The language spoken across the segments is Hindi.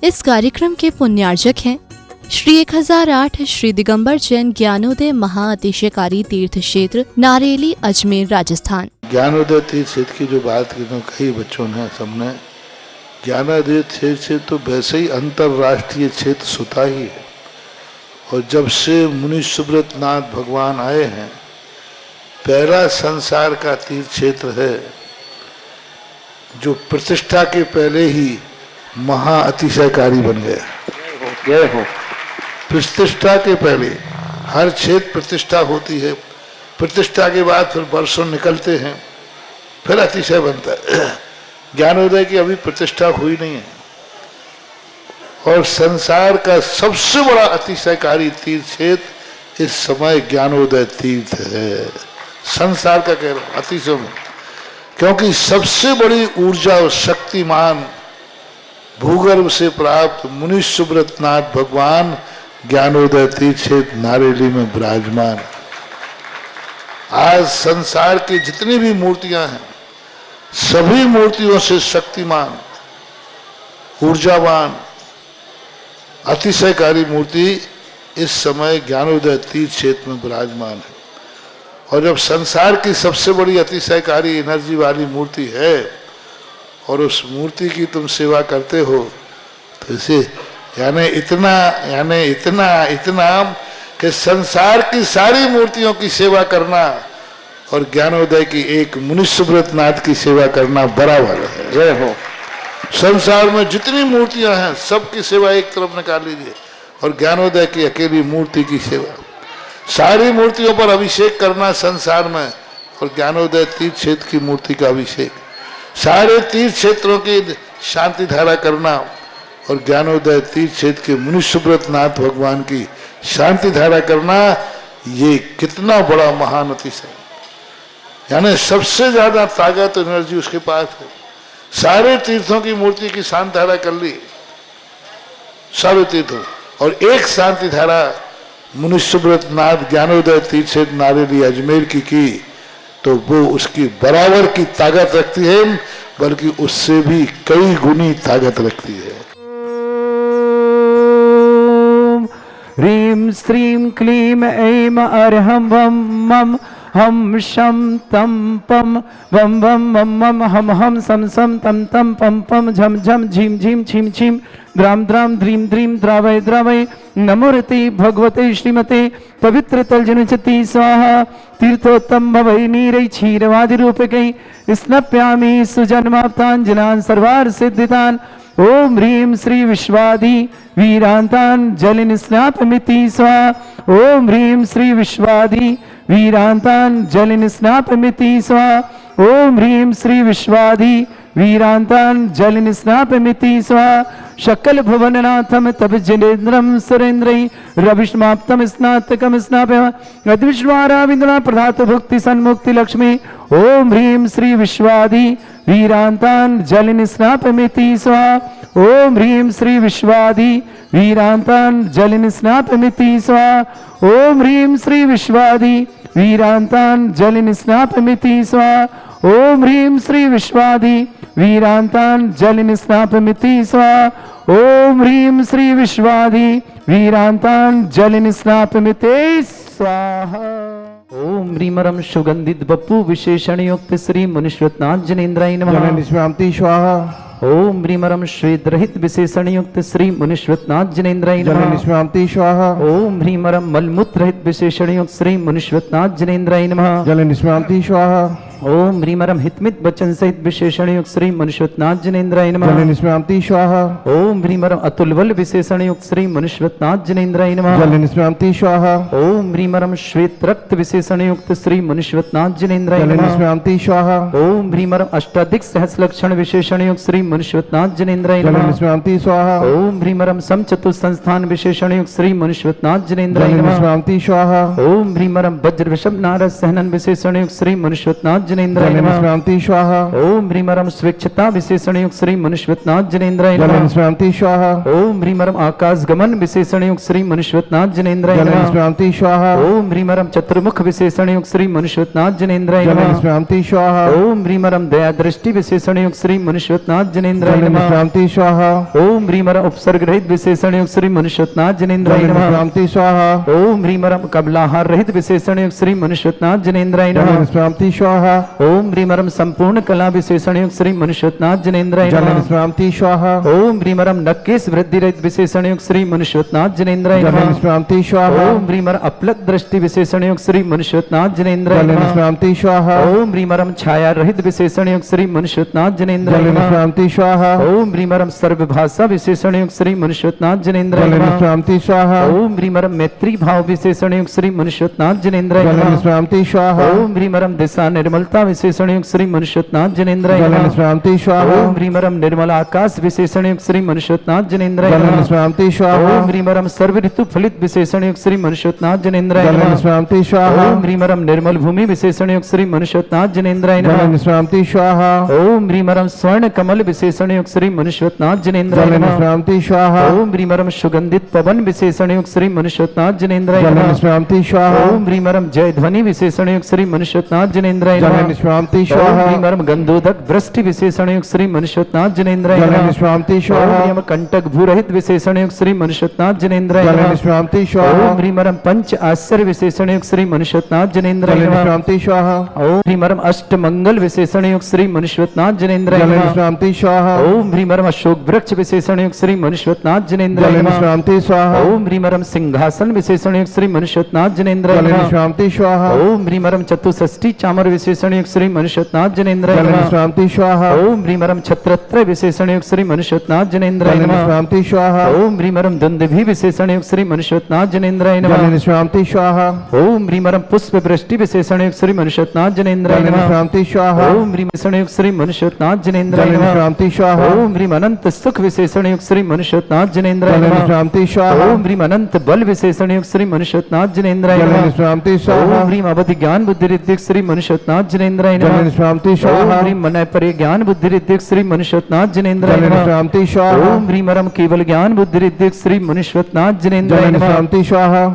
इस कार्यक्रम के पुण्यार्जक हैं श्री 1008 श्री दिगंबर जैन ज्ञानोदय महाअतिशयकारी तीर्थ क्षेत्र नारेली अजमेर राजस्थान। ज्ञानोदय तीर्थ क्षेत्र की जो बात की तो कई बच्चों ने सबने ज्ञानोदय तीर्थ क्षेत्र तो वैसे ही अंतर्राष्ट्रीय क्षेत्र सुता ही है। और जब से मुनि सुब्रत नाथ भगवान आए हैं, पहला संसार का तीर्थ क्षेत्र है जो प्रतिष्ठा के पहले ही महाअतिशयकारी बन गया। प्रतिष्ठा के पहले हर क्षेत्र प्रतिष्ठा होती है, प्रतिष्ठा के बाद फिर वर्षों निकलते हैं, फिर अतिशय बनता है। ज्ञानोदय की अभी प्रतिष्ठा हुई नहीं है। और संसार का सबसे बड़ा अतिशयकारी तीर्थ क्षेत्र इस समय ज्ञानोदय तीर्थ है। संसार का कह रहा हूं अतिशय में, क्योंकि सबसे बड़ी ऊर्जा और शक्तिमान भूगर्भ से प्राप्त मुनि सुब्रत नाथ भगवान ज्ञानोदय तीर्थ क्षेत्र नारेली में विराजमान। आज संसार की जितनी भी मूर्तियां हैं, सभी मूर्तियों से शक्तिमान, ऊर्जावान, अतिशयकारी मूर्ति इस समय ज्ञानोदय तीर्थ क्षेत्र में विराजमान है। और जब संसार की सबसे बड़ी अतिशयकारी एनर्जी वाली मूर्ति है और उस मूर्ति की तुम सेवा करते हो, तो इसे यानी इतना कि संसार की सारी मूर्तियों की सेवा करना और ज्ञानोदय की एक मुनि सुब्रत नाथ की सेवा करना बराबर है। जय हो। संसार में जितनी मूर्तियां हैं सबकी सेवा एक तरफ निकाल लीजिए और ज्ञानोदय की अकेली मूर्ति की सेवा। सारी मूर्तियों पर अभिषेक करना संसार में और ज्ञानोदय तीर्थ क्षेत्र की मूर्ति का अभिषेक, सारे तीर्थ क्षेत्रों की शांति धारा करना और ज्ञानोदय तीर्थ क्षेत्र के मुनि सुब्रत नाथ भगवान की शांति धारा करना, ये कितना बड़ा महान अतिशय। यानी सबसे ज्यादा ताकत एनर्जी उसके पास है। सारे तीर्थों की मूर्ति की शांति धारा कर ली, सारे तीर्थों, और एक शांति धारा मुनि सुब्रत नाथ ज्ञानोदय तीर्थ क्षेत्र नारेली अजमेर की तो वो उसकी बराबर की ताकत रखती है, बल्कि उससे भी कई गुनी ताकत रखती है। ह्रीं श्रीं क्लीं ऐं अर्हं वं मं हम शम तम पम वम वम मम मम हम हम सम सम तम तम पम पम झम झम झीम झीम छीम छीम द्राम द्राम द्रीम द्रीम द्रावय द्रावय नमोरति भगवते श्रीमते पवित्र तलजनुचति स्वाहा। तीर्थोत्तम भवै नीरै क्षीरवादि रूपकै स्नप्यामि सुजन्माप्ताञ्जलान् सर्वार्थ सिद्धितान्। ओम ह्रीं श्री विश्वादि वीरांतान जलिन स्नापमिति स्वाहा। ओम ह्रीं श्री विश्वादि वीरांतान जलिन स्नापमिति स्वाहा। ओम ह्रीं श्री विश्वादि वीरांतान जलिन स्नापमिति स्वाहा। शकल भुवननाथम तब जिनेन्द्रम सुरेन्द्रै रविष्माप्तम स्नातकम स्नापय अद्विश्वाराविंद्रा प्रधात भुक्ति सन्मुक्ति लक्ष्मी। ओम ह्रीं श्री विश्वादि वीरांतान जलिन स्नापमिति स्वाहा। ओम ह्रीं श्री विश्वादि वीरांतान जलिन स्नापमिति स्वाहा। ओम ह्रीं श्री विश्वादि वीरांतान जलिन स्नापमिति स्वाहा। ओम ह्रीं श्री विश्वादि वीरांतान जलिन स्नापमिति स्वाहा। ओम ह्रीं श्री विश्वादि वीरांतान जलिन स्नापमिति स्वाहा। ओम ह्रीमरम सुगंधित बप्पु विशेषण युक्त श्री मुनिश्वतनाथ जनेन्द्राय नमः। स्वाहा। ओम ह्रीमरम श्वेत रहित विशेषण युक्त श्री मुनिश्वतनाथ जनेन्द्राय नमः। स्वाहा। ओम ह्रीमरम मलमूत्र रहित विशेषण युक्त श्री मुनिश्वतनाथ जनेन्द्राय नमः। स्वाहा। ओम ह्रीमरम हितमित वचन सहित विशेषण युक्त श्री मुनिश्वतनाथ जनेन्द्राय नमः। स्वाहा। ओम ह्रीमरम अतुलबल विशेषण युक्त श्री मुनिश्वतनाथ जनेन्द्राय नमः। स्वाहा। ओम ह्रीमरम श्वेत रक्त विशेषण युक्त श्री मुनिश्वतनाथ जनेन्द्राय नमः। स्वाहा। ओम ह्रीमरम अष्टाधिक सहस्र लक्षण विशेषण युक्त श्री मुनिश्वतनाथ जनेन्द्राय नमः। स्वाहा। ओम ह्रीमरम समचतुर संस्थान विशेषण युक्त श्री मुनिश्वतनाथ जनेन्द्राय नमः। स्वाहा। ओम ह्रीमरम वज्र वृषभ नारद सहनन विशेषण युक्त श्री मुनिश्वतनाथ जनेन्द्राय जल नमः। निष्क्रांति स्वाहा ओम ह्रीमरम स्वेच्छता विशेषण युक्त श्री मनुष्यनाथ जनेन्द्राय जल नमः। निष्क्रांति स्वाहा ओम ह्रीमरम आकाश गमन विशेषण युक्त श्री मनुष्यनाथ जनेन्द्राय जल नमः। निष्क्रांति स्वाहा ओम ह्रीमरम चतुर्मुख विशेषण युक्त श्री मनुष्यनाथ जनेन्द्राय जल नमः। निष्क्रांति स्वाहा ओम ह्रीमरम दया दृष्टि विशेषण युक्त श्री मनुष्यनाथ जनेन्द्राय जल नमः। निष्क्रांति स्वाहा ओम ह्रीमरम उपसर्ग रहित विशेषण युक्त श्री मनुष्यनाथ जनेन्द्राय जल नमः। निष्क्रांति स्वाहा ओम ह्रीमरम कबलाहार रहित विशेषण युक्त श्री मनुष्यनाथ जनेन्द्राय जल नमः। निष्क्रांति स्वाहा ओम ह्रीमरम संपूर्ण कला विशेषण युक्त श्री मनुष्यनाथ जनेन्द्राय जल नमः। निष्क्रांति स्वाहा ओम ह्रीमरम नक्केश वृद्धि रहित विशेषण युक्त श्री मनुष्यनाथ जनेन्द्राय जल नमः। निष्क्रांति स्वाहा ओम ह्रीमर अपलक दृष्टि विशेषण युक्त श्री मनुष्यनाथ जनेन्द्राय जल नमः। निष्क्रांति स्वाहा ओम ह्रीमरम छाया रहित विशेषण युक्त श्री मनुष्यनाथ जनेन्द्राय जल नमः। निष्क्रांति स्वाहा ओम ह्रीमरम सर्वभाषा विशेषण युक्त श्री मनुष्यनाथ जनेन्द्राय जल नमः। निष्क्रांति स्वाहा ओम ह्रीमरम मैत्री भाव विशेषण युक्त श्री मनुष्यनाथ जनेन्द्राय जल नमः। निष्क्रांति स्वाहा ओम ह्रीमरम दिशा निर्मलता विशेषण युक्त श्री मनुष्यनाथ जनेन्द्राय जल नमः। निष्क्रांति स्वाहा ओम ह्रीमरम निर्मल आकाश विशेषण युक्त श्री मनुष्यनाथ जनेन्द्राय जल नमः। निष्क्रांति स्वाहा ओम ह्रीमरम सर्व ऋतु फलित विशेषण युक्त श्री मनुष्यनाथ जनेन्द्राय जल नमः। निष्क्रांति स्वाहा ओम ह्रीमरम निर्मल भूमि विशेषण युक्त श्री मनुष्यनाथ जनेन्द्राय जल नमः। निष्क्रांति स्वाहा ओम ह्रीमरम स्वर्ण कमल विशेषण युक्त श्री मनुष्यनाथ जनेन्द्राय जल नमः। निष्क्रांति स्वाहा ओम ह्रीमरम सुगंधित पवन विशेषण युक्त श्री मनुष्यनाथ जनेन्द्राय जल नमः। निष्क्रांति स्वाहा ओम ह्रीमरम जय ध्वनि विशेषण युक्त श्री मनुष्यनाथ जनेन्द्राय जल नमः। निष्क्रांति ओम स्वाहा ह्रीमरम गंधोदक वृष्टि विशेषण युक्त श्री मनुष्यनाथ जनेन्द्राय जल नमः। निष्क्रांति ओम स्वाहा ह्रीमरम कंटक भूरहित विशेषण युक्त श्री मनुष्यनाथ जनेन्द्राय जल नमः। निष्क्रांति स्वाहा ओम ह्रीमरम पंच आश्चर्य विशेषण युक्त श्री मनुष्यनाथ जनेन्द्राय जल नमः। निष्क्रांति स्वाहा ओम ह्रीमरम अष्ट मंगल विशेषण युक्त श्री मनुष्यनाथ जनेन्द्राय जल नमः। निष्क्रांति स्वाहा ओम ह्रीमरम अशोक वृक्ष विशेषण युक्त श्री मनुष्यनाथ जनेन्द्राय जल नमः। निष्क्रांति स्वाहा ओम ह्रीमरम सिंहासन विशेषण युक्त श्री मनुष्यनाथ जनेन्द्राय जल नमः। निष्क्रांति स्वाहा ओम ह्रीमरम चतुष्षष्टि चामर विशेषण युक्त श्री मनुष्यनाथ जनेन्द्राय जल नमः। निष्क्रांति स्वाहा ओम ह्रीमरम छत्रत्र विशेषण युक्त श्री मनुष्यनाथ जनेन्द्राय जल नमः। निष्क्रांति स्वाहा ओम ह्रीमरम दुंदुभि विशेषण युक्त श्री मनुष्यनाथ जनेन्द्राय जल नमः। निष्क्रांति स्वाहा ओम ह्रीमरम पुष्प वृष्टि विशेषण युक्त श्री मनुष्यनाथ जनेन्द्राय जल नमः। निष्क्रांति स्वाहा ओम ह्रीम विशेषण युक्त श्री मनुष्यनाथ जनेन्द्राय जल नमः। निष्क्रांति स्वाहा ओम ह्रीम अनंत सुख विशेषण युक्त श्री मनुष्यनाथ जनेन्द्राय जल नमः। निष्क्रांति स्वाहा ओम ह्रीम अनंत बल विशेषण युक्त श्री मनुष्यनाथ जनेन्द्राय जल नमः। निष्क्रांति स्वाहा ओम ह्रीम अवधि ज्ञान बुद्धि रिद्धिक श्री मनुष्यनाथ जनेन्द्राय जल नमः। निष्क्रांति ओम स्वाहा ह्रीम मन परे ज्ञान बुद्धि रिद्धिक श्री मनुष्यनाथ जनेन्द्राय जल नमः। निष्क्रांति स्वाहा ओम ह्रीमरम केवल ज्ञान बुद्धि रिद्धिक श्री मनुष्यनाथ जनेन्द्राय जल नमः। निष्क्रांति स्वाहा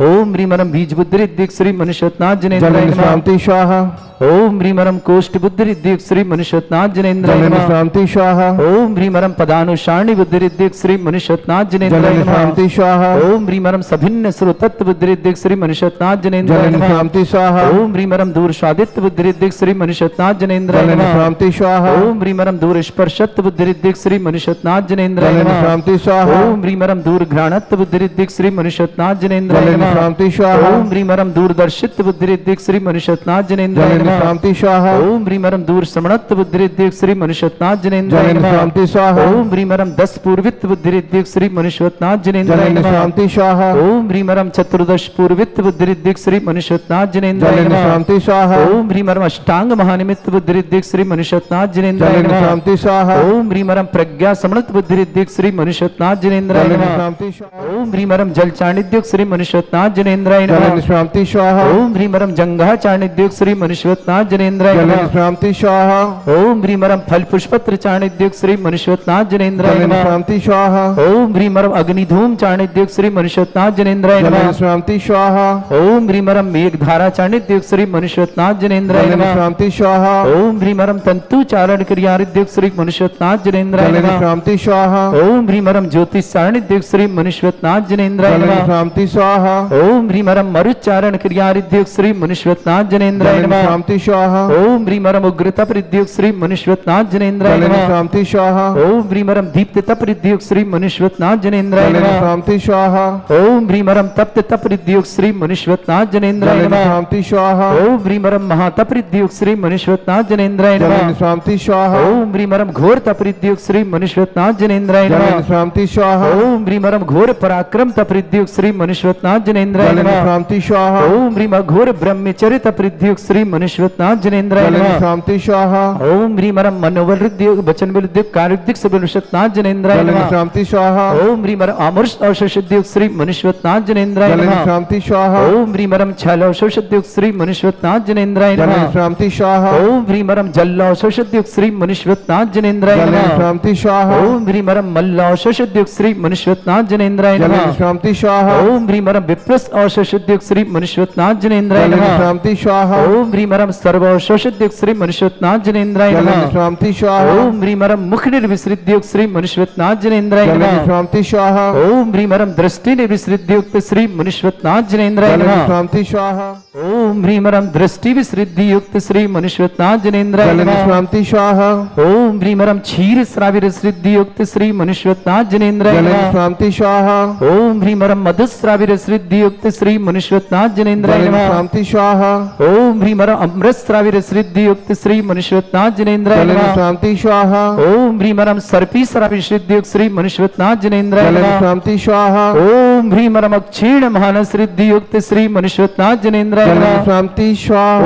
ओम ह्रीमरम बीज बुद्धि रिद्धिक श्री मनुष्यनाथ जल जनेन्द्राय नमः। निष्क्रांति स्वाहा ओम ह्रीमरम कोष्ठ बुद्धि रिद्धिक श्री मनुष्यनाथ जनेन्द्राय जल नमः। निष्क्रांति स्वाहा ओम ह्रीमरम पदानुसारणी बुद्धि रिद्धिक श्री मनुष्यनाथ जल जनेन्द्राय नमः। निष्क्रांति स्वाहा ओम ह्रीमरम सभिन्न श्रोतत्व बुद्धि रिद्धिक श्री मनुष्यनाथ जल जनेन्द्राय नमः। निष्क्रांति स्वाहा ओम ह्रीमरम दूर स्वादित्व बुद्धि रिद्धिक श्री मनुष्यनाथ जनेन्द्राय जल नमः। निष्क्रांति स्वाहा ओम ह्रीमरम दूर स्पर्शत्व बुद्धि रिद्धिक श्री मनुष्यनाथ जनेन्द्राय जल नमः। निष्क्रांति स्वाहा ओम ह्रीमरम दूर घ्राणत्व बुद्धि रिद्धिक श्री मनुष्यनाथ जनेन्द्राय जल नमः। निष्क्रांति स्वाहा ओम ह्रीमरम दूरदर्शित्व बुद्धि रिद्धिक श्री मनुष्यनाथ जनेन्द्राय जल नमः। निष्क्रांति स्वाहा ओम ह्रीमरम दूर श्रवणत्व बुद्धि रिद्धिक श्री मनुष्यनाथ जनेन्द्राय जल नमः। निष्क्रांति स्वाहा ओम ह्रीमरम दस पूर्वित्व बुद्धि रिद्धिक श्री मनुष्यनाथ जल जनेन्द्राय नमः। निष्क्रांति स्वाहा ओम ह्रीमरम चतुर्दश पूर्वित्व बुद्धि रिद्धिक श्री मनुष्यनाथ जनेन्द्राय जल नमः। निष्क्रांति स्वाहा ओम ह्रीमरम अष्टांग महानिमित्त बुद्धि रिद्धिक श्री मनुष्यनाथ जनेन्द्राय जल नमः। निष्क्रांति स्वाहा ओम ह्रीमरम प्रज्ञा समृत बुद्धि रिद्धिक श्री मनुष्यनाथ जनेन्द्राय जल नमः। निष्क्रांति स्वाहा ओम ह्रीमरम जल चाणिद्युक श्री मनुष्यनाथ जनेन्द्राय जल नमः। निष्क्रांति स्वाहा ओम ह्रीमरम जंगा चाणिद्युक श्री मनुष्यनाथ जनेन्द्राय जल नमः। निष्क्रांति स्वाहा ओम ह्रीमरम फल पुष्पत्र चाणिद्युक श्री मनुष्यनाथ जनेन्द्राय जल नमः। निष्क्रांति स्वाहा ओम ह्रीमरम अग्निधूम चाणिद्युक श्री मनुष्यनाथ जनेन्द्राय जल नमः। निष्क्रांति स्वाहा ओम ह्रीमरम मेघधारा चाणिद्युक श्री मनुष्यनाथ जनेन्द्राय जल नमः। निष्क्रांति स्वाहा ओम ह्रीमरम तंतु चारण क्रियारिद्युक श्री मनुष्यनाथ जनेन्द्राय जल नमः। निष्क्रांति स्वाहा ओम ह्रीमरम ज्योतिष चाणिद्युक श्री मनुष्यनाथ जनेन्द्राय जल नमः। निष्क्रांति स्वाहा ओम ह्रीमरम मरुच्चारण क्रियारिद्युक श्री मनुष्यनाथ जनेन्द्राय जल नमः। निष्क्रांति स्वाहा ओम ह्रीमरम उग्रतप रिद्युक श्री मनुष्यनाथ जनेन्द्राय जल नमः। निष्क्रांति स्वाहा ओम ह्रीमरम दीप्त तप रिद्युक श्री मनुष्यनाथ जनेन्द्राय जल नमः। निष्क्रांति स्वाहा ओम ह्रीमरम तप्त तप रिद्युक श्री मनुष्यनाथ जनेन्द्राय जल नमः। निष्क्रांति स्वाहा ओम ह्रीमरम महातप रिद्युक श्री मनुष्यनाथ जनेन्द्राय जल नमः। निष्क्रांति स्वाहा ओम ह्रीमरम घोर तप रिद्युक श्री मनुष्यनाथ जनेन्द्राय जल नमः। निष्क्रांति स्वाहा ओम ह्रीमरम घोर पराक्रम तप रिद्युक श्री मनुष्यनाथ जनेन्द्राय जल नमः। निष्क्रांति स्वाहा ओम ह्रीम अघोर ब्रह्मचरित प्रद्युक्त श्री मनुष्यवतनाथ जनेन्द्राय जल नमः। निष्क्रांति स्वाहा ओम ह्रीम रम मनोबल रुद्योग वचन बल उद्योग कार्य उद्योग सब मनुष्यवतनाथ जनेन्द्राय जल नमः। निष्क्रांति स्वाहा ओम ह्रीम अमृत औषध उद्योग श्री मनुष्यवतनाथ जनेन्द्राय जल नमः। निष्क्रांति स्वाहा ओम ह्रीम रम छल औषध उद्योग श्री मनुष्यवतनाथ जनेन्द्राय जल नमः। निष्क्रांति स्वाहा ओम ह्रीम रम जल औषध उद्योग श्री मनुष्यवतनाथ जनेन्द्राय जल नमः। निष्क्रांति स्वाहा ओम ह्रीम रम मल्ल औषध उद्योग श्री मनुष्यवतनाथ जनेन्द्राय जल नमः। निष्क्रांति स्वाहा ओम ह्रीम रम विप्रस औषध उद्योग श्री मनुष्यवतनाथ जनेन्द्राय जल नमः। निष्क्रांति स्वाहा ओम ह्रीम रम सर्व औषध उद्योग श्री मनुष्यवतनाथ जनेन्द्राय जल नमः। निष्क्रांति स्वाहा ओम ह्रीम रम मुख निर्विसृद्योग श्री मनुष्यवतनाथ जनेन्द्राय जल नमः। निष्क्रांति स्वाहा ओम ह्रीम रम दृष्टि निर्विसृद्युक्त श्री मनुष्यवतनाथ जनेन्द्राय जल नमः। निष्क्रांति स्वाहा ओम ह्रीम रम दृष्टि विसृद्युक्त श्री मनुष्यवतनाथ जनेन्द्राय जल नमः। निष्क्रांति स्वाहा ओम ह्रीम रम क्षीर श्राविर सृद्युक्त श्री मनुष्यवतनाथ जनेन्द्राय जल नमः। निष्क्रांति स्वाहा ओम ह्रीम रम मधुश्राविर सृद्युक्त श्री मनुष्यवतनाथ जनेन्द्राय जल नमः। निष्क्रांति स्वाहा ओम ह्रीम रम अमृत श्राविर सृद्युक्त श्री मनुष्यवतनाथ जनेन्द्राय जल नमः। निष्क्रांति स्वाहा ओम ह्रीम रम सर्पी श्राविर सृद्युक्त श्री मनुष्यवतनाथ जनेन्द्राय जल नमः। निष्क्रांति स्वाहा ओम ह्रीम रम क्षीण महान सृद्युक्त श्री मनुष्यवतनाथ जनेन्द्राय जल नमः। निष्क्रांति स्वाहा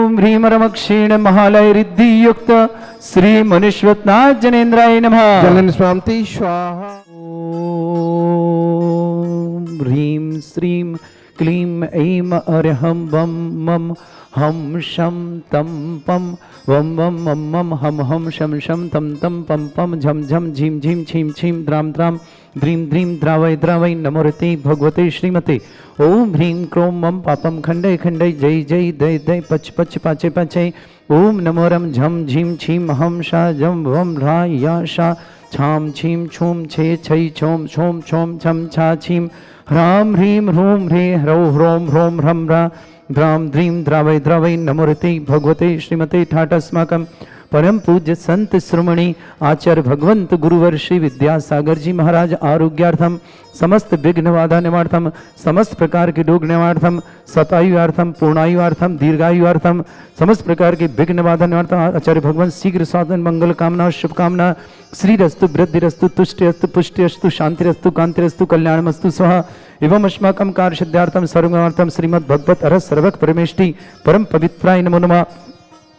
ओम ह्रीम रम क्षीण महालय रिद्धि युक्त श्री मनुष्यवतनाथ जनेन्द्राय नमः। जल निष्क्रांति स्वाहा ओम ह्रीम श्रीम क्लीम ऐम अरहम वम मम हम शम तम पम वम वम मम मम हम शम शम तम तम पम पम झम झम झीम झीम छीम छीम द्राम द्राम द्रीम द्रीम द्रावय द्रावय नमोरते भगवते श्रीमते। ओम ह्रीं क्रोम मम पापम खंडय खंडय जय जय दय दय पच पच पाचे पाचे। ओम नमोरम झम झीम छीम हम शा जम वम रा या शा छाम छीम छूम छे छै छोम छोम छोम छम छा छीम ह्राम ह्रीं ह्रूम ह्रे ह्रौ ह्रोम ह्रोम ह्रम रा द्राम द्रीम द्रावय द्रावय नमोरते भगवते श्रीमते। ठाट अस्माकं परम पूज्य संत श्रोमणी आचार्य भगवंत गुरुवर श्री विद्यासागर जी महाराज आरोग्यार्थम समस्त विघ्न बाधा निवार्थम समस्त प्रकार के रोग निवार्थम सतायुर्थम पूर्णायुर्थम दीर्घायुर्थम समस्त प्रकार के विघ्न बाधा निवार्थम आचार्य भगवान शीघ्र स्वाधन मंगल कामना शुभकामना श्रीरस्तु वृद्धिरस्तु तुष्टिरस्तु पुष्टिरस्तु शांतिरस्तु कांतिरस्तु कल्याणमस्तु स्वाहा। एवं अस्माकं कार्य सिद्धार्थम सर्वर्थम श्रीमद् भगवत अरह सर्वक परमेष्टि परम पवित्राय नमो नमः।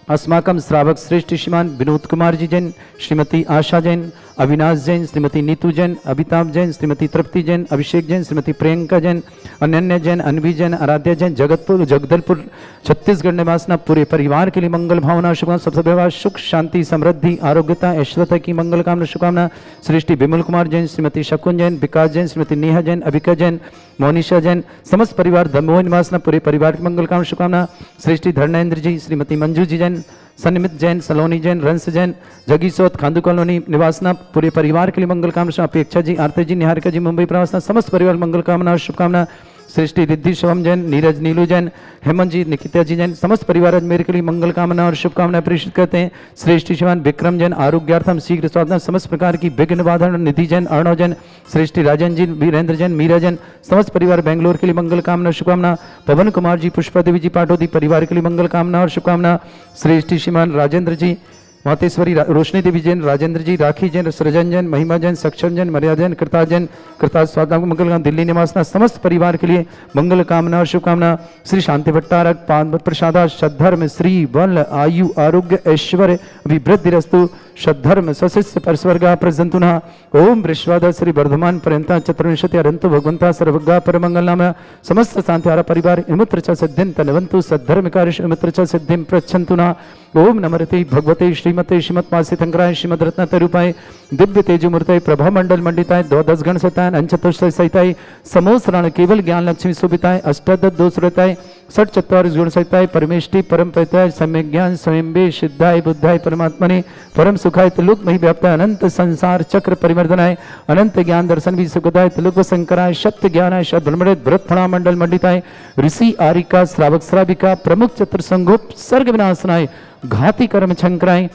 अस्माकं श्रावक श्रेष्ठ श्रीमान विनोद कुमार जी जैन, श्रीमती आशा जैन, अविनाश जैन, श्रीमती नीतू जैन, अमिताभ जैन, श्रीमती तृप्ति जैन, अभिषेक जैन, श्रीमती प्रियंका जैन, अनन्या जैन, अनवी जैन, आराध्या जैन, जगतपुर जगदलपुर छत्तीसगढ़ निवासना पूरे परिवार के लिए मंगल भावना शुभकामना सबसे व्यवहार सुख शांति समृद्धि आरोग्यता ऐश्वर्यता की मंगल कामना शुभकामना। श्रेष्ठी विमल कुमार जैन, श्रीमती शकुन जैन, विकास जैन, श्रीमती नेहा जैन, अभिका जैन, मोनिशा जैन, समस्त परिवार दमोह निवासना पूरे परिवार की मंगल कामना शुभकामना। श्रेष्ठी धर्मेंद्र जी, श्रीमती मंजू जी जैन, सन्निमित जैन, सलोनी जैन, रंस जैन, जगीसोत खांदू कॉलोनी निवासना पूरे परिवार के लिए मंगल कामना। अपेक्षा जी, आरती जी, निहारिका जी, मुंबई प्रवासना समस्त परिवार मंगल कामना और शुभकामना। श्रेष्ठी रिद्धि शिवम जैन, नीरज नीलू जैन, हेमंत जी, निकिता जी जैन, समस्त परिवार मेरे के लिए मंगल कामना और शुभकामना प्रेषित करते हैं। श्रेष्ठी शिवान विक्रम जैन आरोग्यार्थम शीघ्र स्वाधन समस्त प्रकार की विघ्न बाधा निधि जैन, अर्णव जैन, श्रेष्ठी राजन जी, वीरेंद्र जैन, मीरा जैन, समस्त परिवार बेंगलोर के लिए मंगल कामना शुभकामना। पवन कुमार जी, पुष्पा देवी जी पाटोदी परिवार के लिए मंगल कामना और शुभकामना। श्रेष्ठी श्रीमान राजेंद्र जी, मातेश्वरी रोशनी देवी जैन, राजेंद्र जी, राखी जैन, सृजन जैन, महिमा जैन, सक्षम जैन, मर्यादा जैन, कृताज स्वागत मंगल दिल्ली निवासना समस्त परिवार के लिए मंगल कामना और शुभकामना। श्री शांति भट्टारक पाद प्रसादा सद्धर्म श्री बल आयु आरोग्य ऐश्वर्य विवृद्धिरस्तु सद्धर्म सशिष्य परस्वर्गा प्रजंतुना। ओम वृश्वाद श्री वर्धमान पर्यंता चतुर्विंशति अरंतु भगवंता सर्वज्ञा परमंगल नाम समस्त शांतिहारा परिवार इमुत्र च सिद्धिं तनवंतु सद्धर्म कार्य इमुत्र च सिद्धिं प्रच्छन्तुना। ओम नमरते भगवते श्रीमते श्रीमत्मासितंकराय श्रीमद रत्न रूपाय दिव्य तेजमूर्तय प्रभा मंडल मंडिताय द्वादश गण सहिताय अंचतुष्टय सहिताय समोसरण केवल ज्ञान लक्ष्मी शोभिताय अष्टादश दोष रहताय षट चत्वारिश गुण सहिताय परमेष्टि परम प्रत्याय सम्यक ज्ञान स्वयंबे सिद्धाय बुद्धाय परमात्मने परम सुखाय त्रिलोक मही व्याप्ताय अनंत संसार चक्र परिवर्तनाय अनंत ज्ञान दर्शन भी सुखदाय त्रिलोक शंकराय सत्य ज्ञानाय शत ब्रह्मणे व्रत फणा मंडल मंडिताय ऋषि आरिका श्रावक श्राविका प्रमुख चतुर्संगोप सर्ग विनाशनाय घाति कर्म शंकराय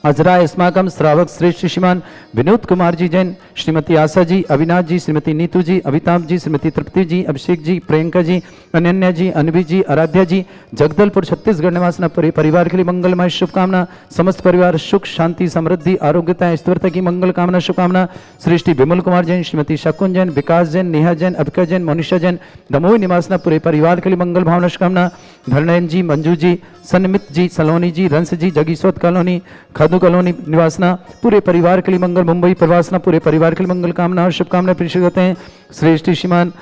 अजरा अस्माकम श्रावक श्रेष्ठ श्रीमान विनोद कुमार जी जैन, श्रीमती आशा जी, अविनाश जी, श्रीमती नीतू जी, अमिताभ जी, श्रीमती तृप्ति जी, अभिषेक जी, प्रियंका जी, अनन्या जी, अनवी जी, आराध्या जी, जगदलपुर छत्तीसगढ़ निवासना परिवार के लिए मंगलमय शुभकामना। समस्त परिवार सुख शांति समृद्धि आरोग्यता स्थिरता की मंगल कामना शुभकामना। श्रेष्ठी विमल कुमार जैन, श्रीमती शकुन जैन, विकास जैन, नेहा जैन, अभिका जैन, मोनिशा जैन, दमोई निवासना पूरे परिवार के लिए मंगल भावना शुभकामना। धर्णयन जी, मंजू जी, सन्मित जी, सलोनी जी, रंस जी, जगीसोत कॉलोनी, खादू कॉलोनी निवासना पूरे परिवार के लिए मंगल। मुंबई प्रवासना पूरे परिवार के लिए मंगल कामना और शुभकामनाएं प्रेषित करते हैं। श्रेष्ठ श्रीमान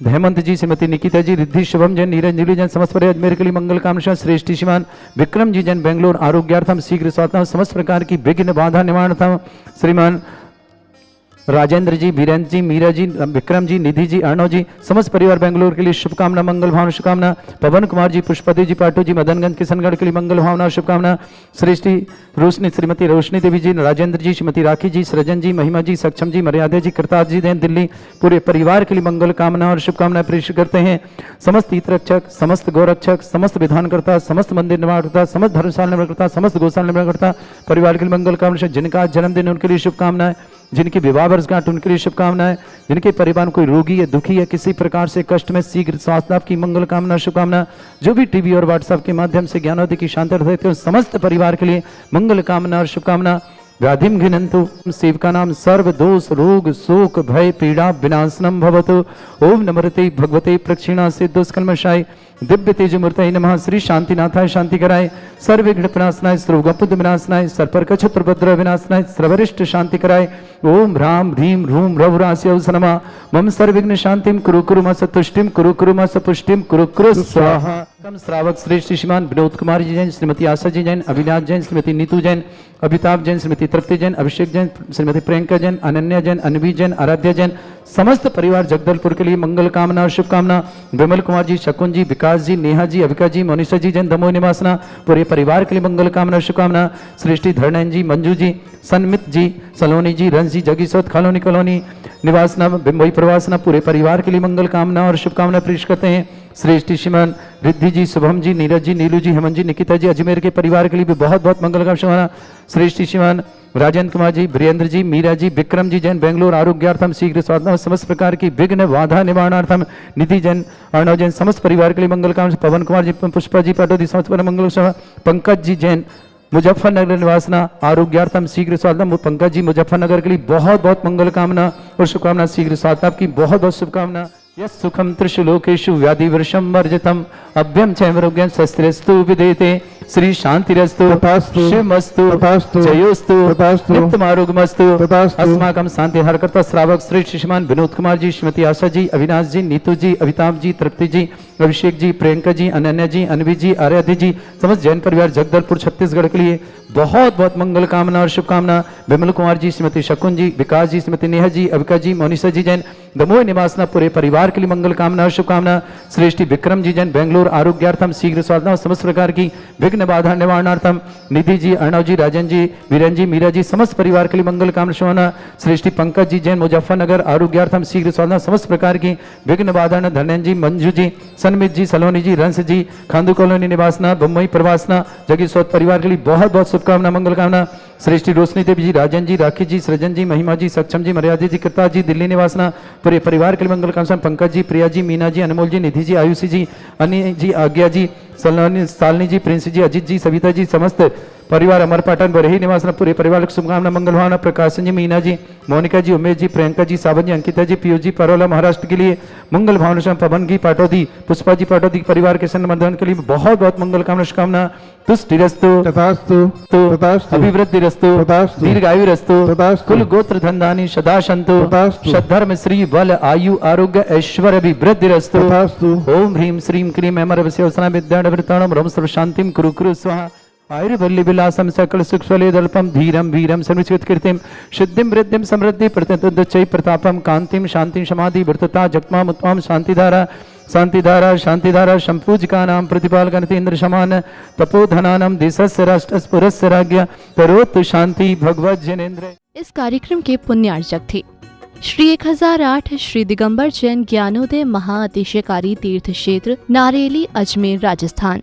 हेमंत जी, श्रीमती निकिता जी, रिद्धि शुभम जैन, नीरज नीलू जैन, समस्त परिवार अजमेर के लिए मंगल कामना। श्रेष्ठ श्रीमान विक्रम जी जैन, बेंगलोर आरोग्यार्थम शीघ्र स्वास्थ्य समस्त प्रकार की विघ्न बाधा निवारणार्थम। श्रीमान राजेंद्र जी, वीरेंद्र जी, मीरा जी, विक्रम जी, निधि जी, अर्णव जी, समस्त परिवार बेंगलोर के लिए शुभकामना मंगल भावना शुभकामना। पवन कुमार जी, पुष्पति जी, पाटू जी, मदनगंज किशनगढ़ के लिए मंगल भावना शुभकामना। श्रेष्ठी रोशनी, श्रीमती रोशनी देवी जी, राजेंद्र जी, श्रीमती राखी जी, सृजन जी, महिमा जी, सक्षम जी, मर्यादा जी, करताज जी देन दिल्ली पूरे परिवार के लिए मंगल कामना और शुभकामनाएं प्रेषित करते हैं। समस्त हितरक्षक, समस्त गौरक्षक, समस्त विधानकर्ता, समस्त मंदिर निर्माणकर्ता, समस्त धर्मशाला निर्माणकर्ता, समस्त गौशाला निर्माणकर्ता परिवार के लिए मंगल कामना। जिनका जन्मदिन उनके लिए शुभकामनाएं, जिनकी विवाह वर्षगांठ उनके लिए शुभकामनाएं, जिनके परिवार में कोई रोगी या दुखी या किसी प्रकार से कष्ट में शीघ्र स्वास्थ्य लाभ की मंगल कामना शुभकामना। जो भी टीवी और व्हाट्सएप के माध्यम से ज्ञानोदय की शांति रहते हैं समस्त परिवार के लिए मंगल कामना और शुभकामना। व्याधिम घिनंतु सेवका नाम सर्व दोष रोग शोक भय पीड़ा विनाशनम भवतु। ओम नमरते भगवते प्रक्षिणा से दुष्कल्मशाय दिव्य तेज मूर्तये नमः। श्री शांतिनाथाय शांति कराय, सर्वविघ्न विनाशनाय, सर्वगुप्त विनाशनाय, सर्पर्क छत्रभद्र विनाशनाय, सर्वरिष्ट शांति कराय। ओम ह्राम ह्रीम ह्रूम रघुरास्य नमः। मम सर्वविघ्न शांतिम कुरु कुरु म सतुष्टिम कुरु कुरु म सपुष्टिम कुरु कुरु स्वाहा। कम श्रावक श्रेष्ठ श्रीमान विनोद कुमार जी जैन, श्रीमती आशा जी जैन, अविनाश जैन, श्रीमती नीतू जैन, अमिताभ जैन, श्रीमती तृप्ति जैन, अभिषेक जैन, श्रीमती प्रियंका जैन, अनन्या जैन, अनवी जैन, आराध्या जैन, समस्त परिवार जगदलपुर के लिए मंगल कामना और शुभकामना। विमल कुमार जी, शकुन जी, विकास जी, नेहा जी, अभिका जी, मोनिशा जी जैन, दमोई निवासना पूरे परिवार के लिए मंगल कामना और शुभकामना। श्रेष्ठी धर्णयन जी, मंजू जी, सन्मित जी, सलोनी जी, रंस जी, जगीसोत कॉलोनी कॉलोनी निवासना मुंबई प्रवासना पूरे परिवार के लिए मंगल कामना और शुभकामना प्रेषित करते हैं। श्रेष्ठी श्रीमान रिद्धि जी, शुभम जी, नीरज जी, नीलू जी, हेमंत जी, निकिता जी अजमेर के परिवार के लिए भी बहुत बहुत मंगल कामना। श्रेष्ठी श्रीमान राजेंद्र कुमार जी, वीरेंद्र जी, मीरा जी, विक्रम जी जैन, बेंगलोर आरोग्यार्थम शीघ्र स्वास्थ्य समस्त प्रकार की विघ्न बाधा निवारणार्थम। निधि जैन, अर्णव जैन, समस्त परिवार के लिए मंगल कामना। पवन कुमार जी, पुष्पा जी, पाटोदी समस्त मंगल। पंकज जी जैन, मुजफ्फरनगर निवासना आरोग्यार्थम शीघ्र स्वास्थ्य। पंकज जी मुजफ्फरनगर के लिए बहुत बहुत मंगल कामना और शुभकामना। शीघ्र स्वास्थ्य की बहुत बहुत शुभकामना। यस सुखम त्रिशुलोकेषु व्याधि वर्षम वर्जितम अभ्यम चैमरोग्यम शस्त्रस्तु विदेते। श्री शांतिरस्तु तथास्तु शिवमस्तु तथास्तु जयोस्तु तथास्तु नित्यमारोग्यमस्तु तथास्तु। अस्माकं शांति हरकर्ता श्रावक श्रेष्ठ श्रीमान विनोद कुमार जी, श्रीमती आशा जी, अविनाश जी, नीतू जी, अमिताभ जी, तृप्ति जी, अभिषेक जी, प्रियंका जी, अनन्या जी, अनवी जी, आराध्य जी, समस्त जैन परिवार जगदलपुर छत्तीसगढ़ के लिए बहुत बहुत मंगल कामना और शुभकामना। विमल कुमार जी, श्रीमती शकुन जी, विकास जी, श्रीमती नेहा जी, अभिका जी, मोनिशा जी जैन, दमोई निवासना पूरे परिवार के लिए मंगल कामना और शुभकामना। श्रेष्ठी विक्रम जी जैन, बेंगलोर आरोग्यार्थम शीघ्र स्वास्थ्य समस्त प्रकार की विघ्न बाधा निवारणार्थम। निधि जी, अर्णव जी, राजन जी, वीरेंद्र जी, मीरा जी, समस्त परिवार के लिए मंगल कामना शुभकामना। श्रेष्ठी पंकज जी जैन, मुजफ्फरनगर आरोग्यार्थम शीघ्र स्वास्थ्य समस्त प्रकार की विघ्न बाधा। धर्णयन जी, मंजू जी, सन्मित जी, सलोनी जी, रंस जी, खांदू कॉलोनी निवासना मुंबई प्रवासना जगीसोत परिवार के लिए बहुत बहुत शुभकामना मंगल कामना। श्रेष्ठी रोशनी देवी जी, राजन जी, राखी जी, सृजन जी, महिमा जी, सक्षम जी, मर्यादा जी, कृता जी, दिल्ली निवासना पूरे परिवार के लिए मंगल कामना। पंकज जी, प्रिया जी, मीना जी, अनमोल जी, निधि जी, आयुषी जी, अन्य जी, आज्ञा जी, सालनी जी, प्रिंस जी, अजित जी, सविता जी, समस्त परिवार अमर पाटन बरही निवासना पूरे परिवार को शुभकामना मंगल भावना। प्रकाश जी, मीना जी, मोनिका जी, उमेश जी, प्रियंका जी, सावन जी, अंकिता जी, पीयूष जी, परोला महाराष्ट्र के लिए मंगल भावना। पवन जी पाटोदी, पुष्पा जी पाटोदी परिवार के संवर्धन के लिए बहुत बहुत मंगल कामना शुभकामना। तुष्टिरस्तु तथास्तु तथास्तु अभिवृद्धिरस्तु तथास्तु दीर्घायुरस्तु तथास्तु कुल गोत्र धनधानी सदा सन्तु तथास्तु सद्धर्म श्री बल आयु आरोग्य ऐश्वर्य अभिवृद्धिरस्तु तथास्तु। ओम ह्रीम श्रीम क्रीम अमरवस्योसना विद्याडवृताणम रम सर्व शांतिम कुरु कुरु स्वाहा। आयुर्वल्ली विलासम सकल सुखलेदल्पम धीरम वीरम सर्वस्कृत कीर्तिम सिद्धिम वृद्धिम समृद्धि प्रतितुच्चै प्रतापम कांतिम शांति समाधि वृतता जगमाम उत्तम शांतिधारा शांतिधारा शांतिधारा संपूजिका नाम प्रतिपाल गणतेन्द्र समान तपोधनानम देशस्य राष्ट्रस्य पुरस्य राज्ञ करोतु शांति भगवत जनेन्द्र। इस कार्यक्रम के पुण्यार्चक थे श्री 1008 श्री दिगंबर जैन ज्ञानोदय महाअतिशयकारी तीर्थ क्षेत्र नारेली अजमेर राजस्थान।